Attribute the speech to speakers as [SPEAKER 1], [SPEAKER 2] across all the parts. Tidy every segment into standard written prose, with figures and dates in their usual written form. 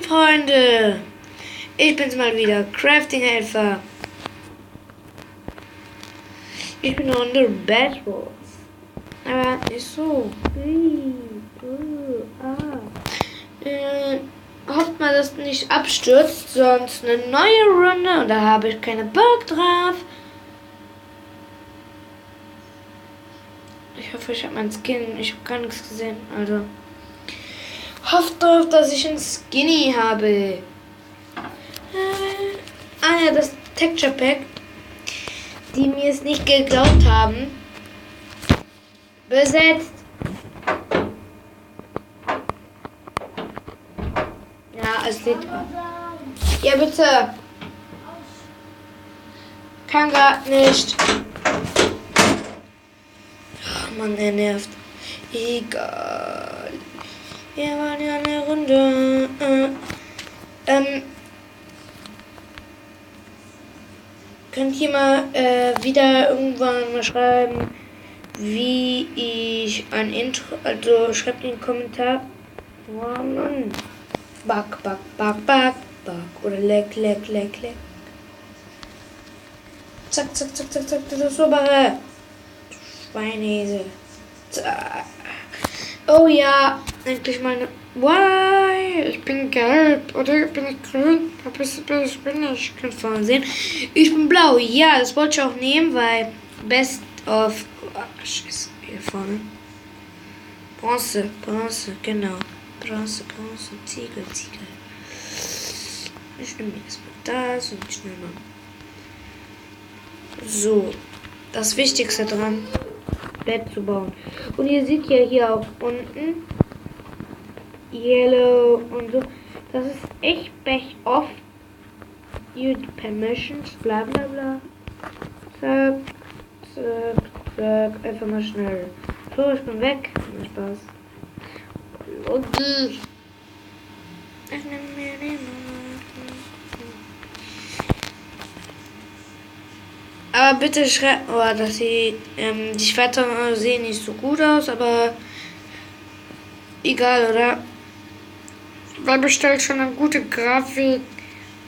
[SPEAKER 1] Freunde! Ich bin's mal wieder, Crafting-Helfer. Ich bin noch in der Bad Wars. Aber nicht so. Hofft mal, dass es nicht abstürzt, sonst eine neue Runde und da habe ich keine Bock drauf. Ich hoffe, ich habe meinen Skin. Ich habe gar nichts gesehen, also. Hofft drauf, dass ich einen Skinny habe. Ja, das Texture Pack, die mir es nicht geglaubt haben. Besetzt. Ja, es sieht. Ja, bitte. Kann grad nicht. Oh Mann, er nervt. Egal. Wir waren ja eine Runde. Könnt ihr mal wieder irgendwann mal schreiben, wie ich ein Intro, also schreibt in den Kommentar. Oh Mann. Back. Oder leck. Zack, das ist super. Schweinehese. Zack. Oh ja, endlich meine. Why? Ich bin gelb. Oder bin ich grün? Ich bin nicht. Könnt ihr mal sehen. Ich bin blau. Ja, das wollte ich auch nehmen, weil Best of. Oh, Scheiße. Hier vorne. Bronze, genau. Bronze, Ziegel. Ich nehme jetzt mal das und ich nehme mal. So. Das Wichtigste dran. Bett zu bauen. Und ihr seht ja hier auch unten Yellow und so. Das ist echt best off. You permissions, bla. Zack. Einfach mal schnell. So, ich bin weg. Spaß. Okay. Ich nehme mir den. Aber bitte schreibt, dass die Schwerter sehen nicht so gut aus, aber egal, oder? Weil bestellt schon eine gute Grafik,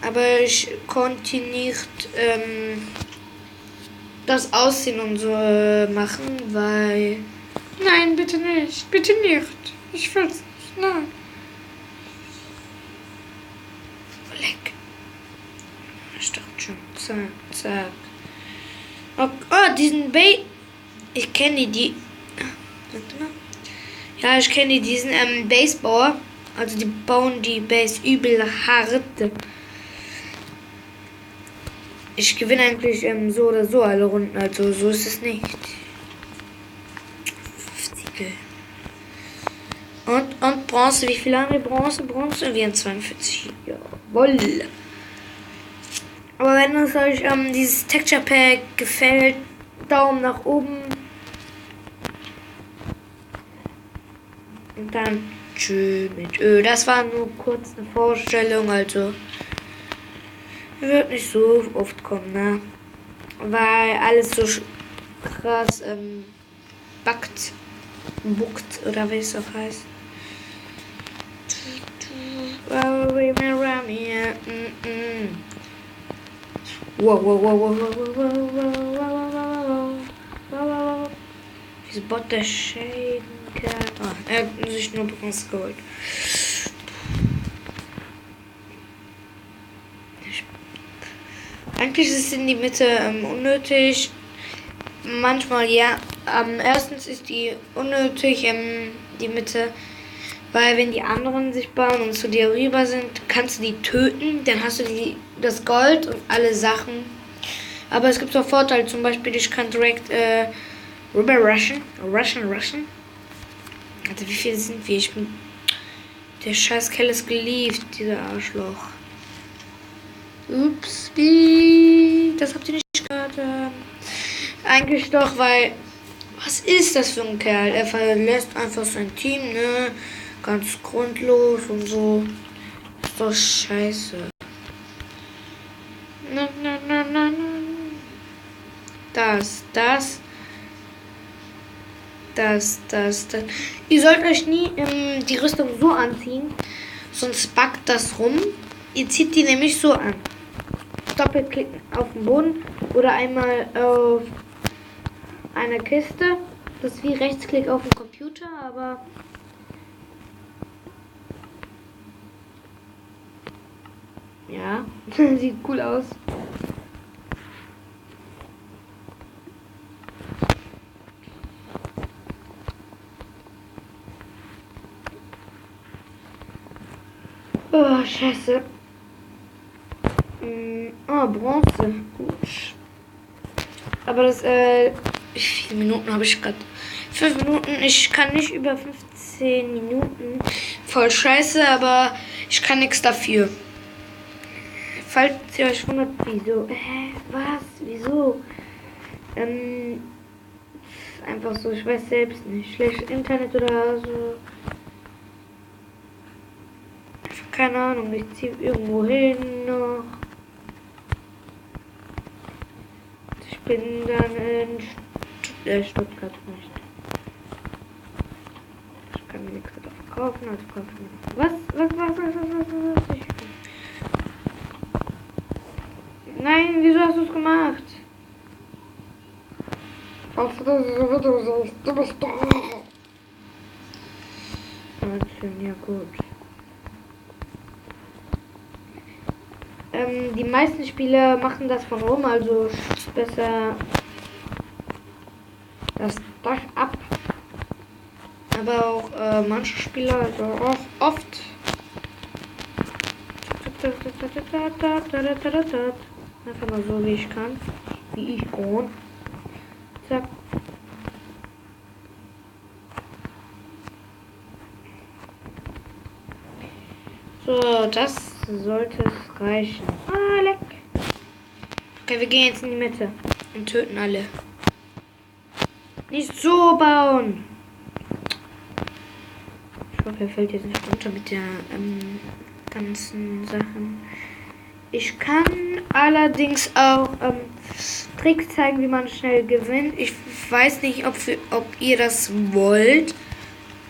[SPEAKER 1] aber ich konnte nicht das Aussehen und so machen, weil... Nein, bitte nicht, ich will's nicht, nein. Leck. Ich dachte schon, zack. Oh, diesen ich kenne die. Ja, ich kenne diesen Basebauer. Also die bauen die Base übel hart. Ich gewinne eigentlich so oder so alle Runden. Also so ist es nicht. Und Bronze. Wie viel haben wir? Bronze? Wir haben 42. Jawohl. Aber wenn es euch dieses Texture Pack gefällt, Daumen nach oben. Und dann tschüss mit Ö. Das war nur kurz eine Vorstellung, also wird nicht so oft kommen, ne? Weil alles so krass buckt oder wie es auch heißt. Wow. Diese Bot der Shaden kann. Er hat sich nur Bronze geholt. Eigentlich ist es in die Mitte unnötig. Manchmal ja. Erstens ist die unnötig die Mitte. Weil wenn die anderen sich bauen und zu dir rüber sind, kannst du die töten. Dann hast du das Gold und alle Sachen. Aber es gibt auch Vorteile. Zum Beispiel, ich kann direkt rüber rushen. Also wie viele sind wir? Der scheiß Kerl ist geliebt, dieser Arschloch. Ups, das habt ihr nicht gehört. Eigentlich doch, weil... Was ist das für ein Kerl? Er verlässt einfach sein Team, ne? Ganz grundlos und so. Ist doch scheiße. Na. Das. Ihr sollt euch nie die Rüstung so anziehen, sonst backt das rum. Ihr zieht die nämlich so an. Doppelklicken auf den Boden oder einmal auf eine Kiste. Das ist wie Rechtsklick auf dem Computer, aber ja, sieht cool aus. Oh, scheiße. Bronze. Gut. Aber das, wie viele Minuten habe ich gerade? 5 Minuten. Ich kann nicht über 15 Minuten. Voll scheiße, aber ich kann nichts dafür. Falls ihr euch wundert, wieso? Was? Wieso? Einfach so, ich weiß selbst nicht. Schlechtes Internet oder so. Keine Ahnung, ich ziehe irgendwo hin noch. Ich bin dann in Stuttgart nicht. Ich kann mir nichts davon kaufen, also kaufe ich mir. Was? Nein, wieso hast du es gemacht? Du bist da. Ja, gut. Die meisten Spieler machen das von oben, also besser das Dach ab. Aber auch manche Spieler, also auch oft. Einfach mal so, wie ich kann. Wie ich kann. Zack. So, das sollte es reichen. Ah, leck. Okay, wir gehen jetzt in die Mitte und töten alle. Nicht so bauen. Ich hoffe, er fällt jetzt nicht runter mit der ganzen Sachen. Ich kann allerdings auch Tricks zeigen, wie man schnell gewinnt. Ich weiß nicht, ob ihr das wollt,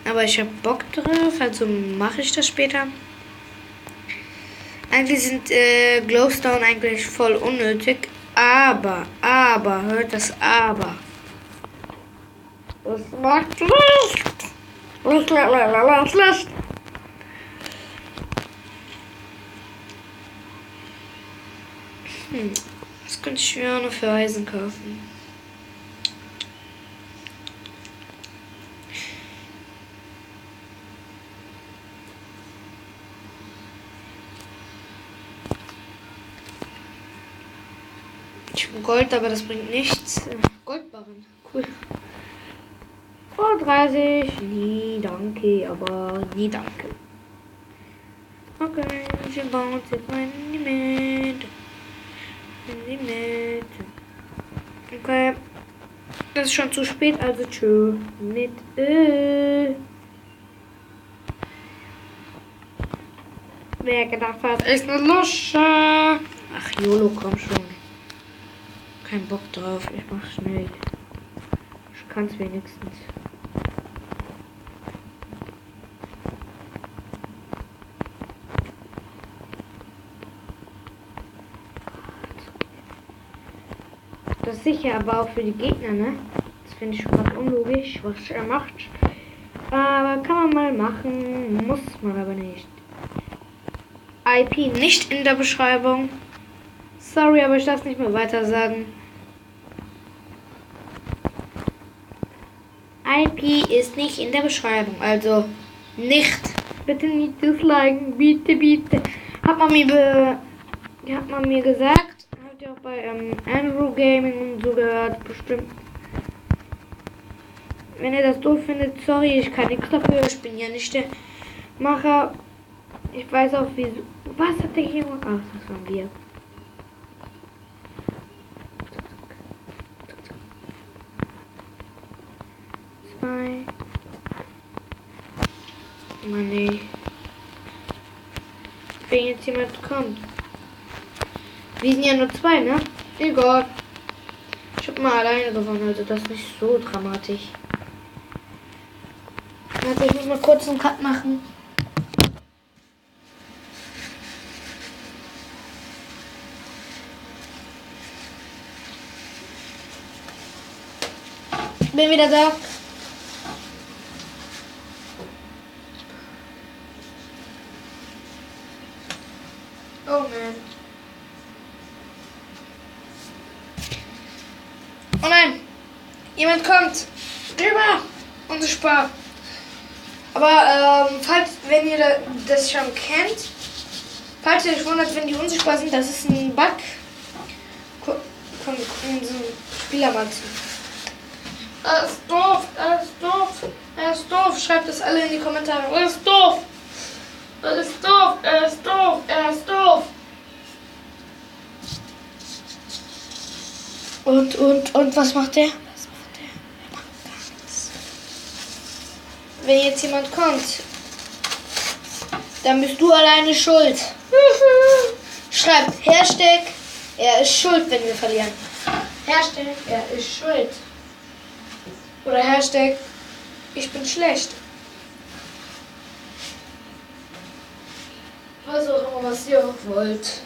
[SPEAKER 1] aber ich habe Bock drauf, also mache ich das später. Eigentlich sind Glowstone eigentlich voll unnötig, aber, hört das aber. Das macht Licht. Licht. Was könnte ich mir auch noch für Eisen kaufen? Ich habe Gold, aber das bringt nichts. Goldbarren, cool. Oh, 30. Nie danke, aber nie danke. Okay, ich baue jetzt mal in die Mitte. Okay. Das ist schon zu spät, also tschö. Mit Wer gedacht hat, ist eine Lusche. Ach, YOLO, komm schon. Kein Bock drauf, ich mach schnell. Ich kann's wenigstens. Das ist sicher, aber auch für die Gegner, ne? Das finde ich schon mal unlogisch, was er macht. Aber kann man mal machen, muss man aber nicht. IP nicht in der Beschreibung. Sorry, aber ich darf nicht mehr weiter sagen. IP ist nicht in der Beschreibung, also nicht. Bitte nicht disliken, bitte, bitte. Hat man mir gesagt, habt ihr auch bei Andrew Gaming und so gehört, bestimmt. Wenn ihr das doof findet, sorry, ich kann nichts dafür, ich bin ja nicht der Macher. Ich weiß auch wieso. Was hat der hier gemacht? Ach, das waren wir. Mann, ey. Wenn jetzt jemand kommt. Wir sind ja nur 2, ne? Egal. Ich hab mal alleine gewonnen, also das ist nicht so dramatisch. Also ich muss mal kurz einen Cut machen. Bin wieder da. Oh man. Oh nein. Jemand kommt. Rüber. Unsichtbar. Aber wenn ihr das schon kennt, falls ihr euch wundert, wenn die unsichtbar sind, das ist ein Bug. Komm, wir gucken unseren Spieler mal zu. Er ist doof, er ist doof, er ist doof. Schreibt das alle in die Kommentare. Er ist doof. Er ist doof, er ist doof, er ist doof. Und was macht der? Was macht der? Er macht gar nichts. Wenn jetzt jemand kommt, dann bist du alleine schuld. Schreibt Hashtag, er ist schuld, wenn wir verlieren. Hashtag, er ist schuld. Oder Hashtag, ich bin schlecht. Was auch immer, was ihr wollt.